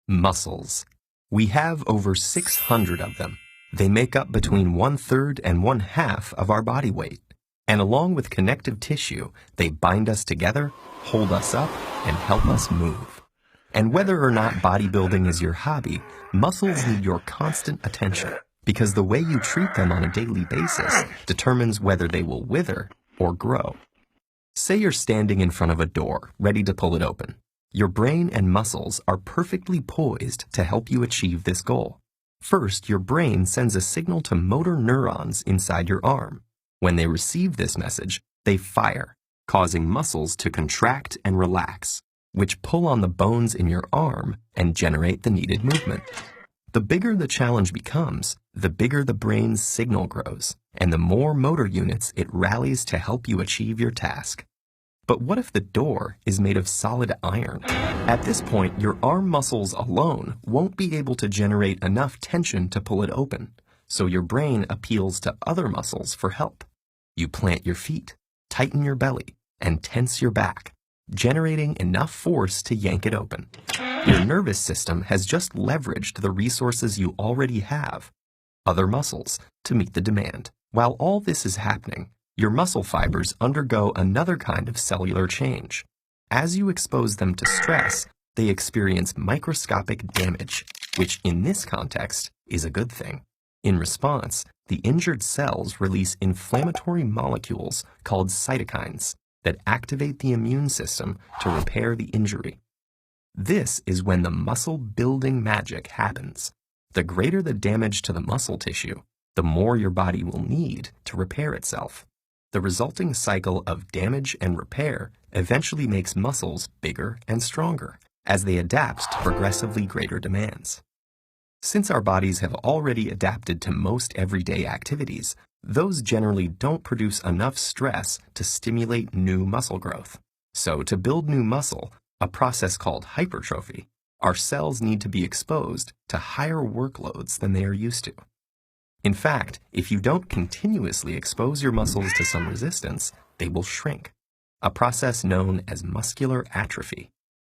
Muscles. We have over 600 of them. They make up between 1/3 and 1/2 of our body weight. And along with connective tissue, they bind us together, hold us up, and help us move. And whether or not bodybuilding is your hobby, muscles need your constant attention because the way you treat them on a daily basis determines whether they will wither or grow. Say you're standing in front of a door, ready to pull it open. Your brain and muscles are perfectly poised to help you achieve this goal. First, your brain sends a signal to motor neurons inside your arm. When they receive this message, they fire, causing muscles to contract and relax, which pull on the bones in your arm and generate the needed movement. The bigger the challenge becomes, the bigger the brain's signal grows, and the more motor units it rallies to help you achieve your task. But what if the door is made of solid iron? At this point, your arm muscles alone won't be able to generate enough tension to pull it open, so your brain appeals to other muscles for help. You plant your feet, tighten your belly, and tense your back, generating enough force to yank it open. Your nervous system has just leveraged the resources you already have, other muscles, to meet the demand. While all this is happening, your muscle fibers undergo another kind of cellular change. As you expose them to stress, they experience microscopic damage, which in this context is a good thing. In response, the injured cells release inflammatory molecules called cytokines that activate the immune system to repair the injury. This is when the muscle-building magic happens. The greater the damage to the muscle tissue, the more your body will need to repair itself. The resulting cycle of damage and repair eventually makes muscles bigger and stronger as they adapt to progressively greater demands. Since our bodies have already adapted to most everyday activities, those generally don't produce enough stress to stimulate new muscle growth. So to build new muscle, a process called hypertrophy, our cells need to be exposed to higher workloads than they are used to. In fact, if you don't continuously expose your muscles to some resistance, they will shrink, a process known as muscular atrophy.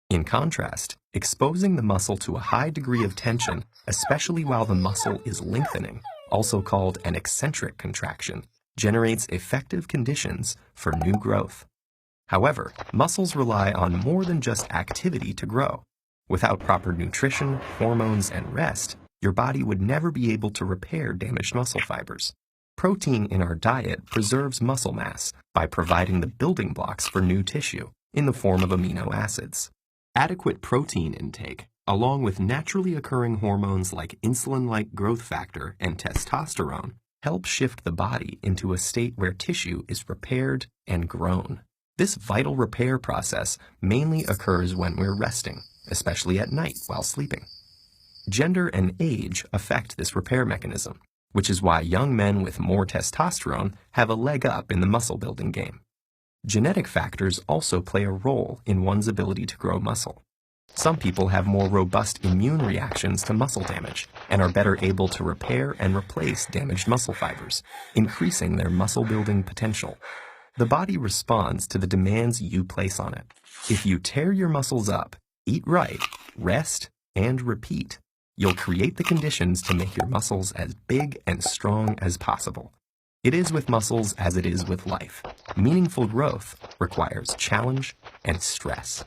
In contrast, exposing the muscle to a high degree of tension, especially while the muscle is lengthening, also called an eccentric contraction, generates effective conditions for new growth. However, muscles rely on more than just activity to grow. Without proper nutrition, hormones, and rest, your body would never be able to repair damaged muscle fibers. Protein in our diet preserves muscle mass by providing the building blocks for new tissue in the form of amino acids. Adequate protein intake, along with naturally occurring hormones like insulin-like growth factor and testosterone, help shift the body into a state where tissue is repaired and grown. This vital repair process mainly occurs when we're resting, especially at night while sleeping. Gender and age affect this repair mechanism, which is why young men with more testosterone have a leg up in the muscle-building game. Genetic factors also play a role in one's ability to grow muscle. Some people have more robust immune reactions to muscle damage and are better able to repair and replace damaged muscle fibers, increasing their muscle-building potential. The body responds to the demands you place on it. If you tear your muscles up, eat right, rest, and repeat, you'll create the conditions to make your muscles as big and strong as possible. It is with muscles as it is with life. Meaningful growth requires challenge and stress.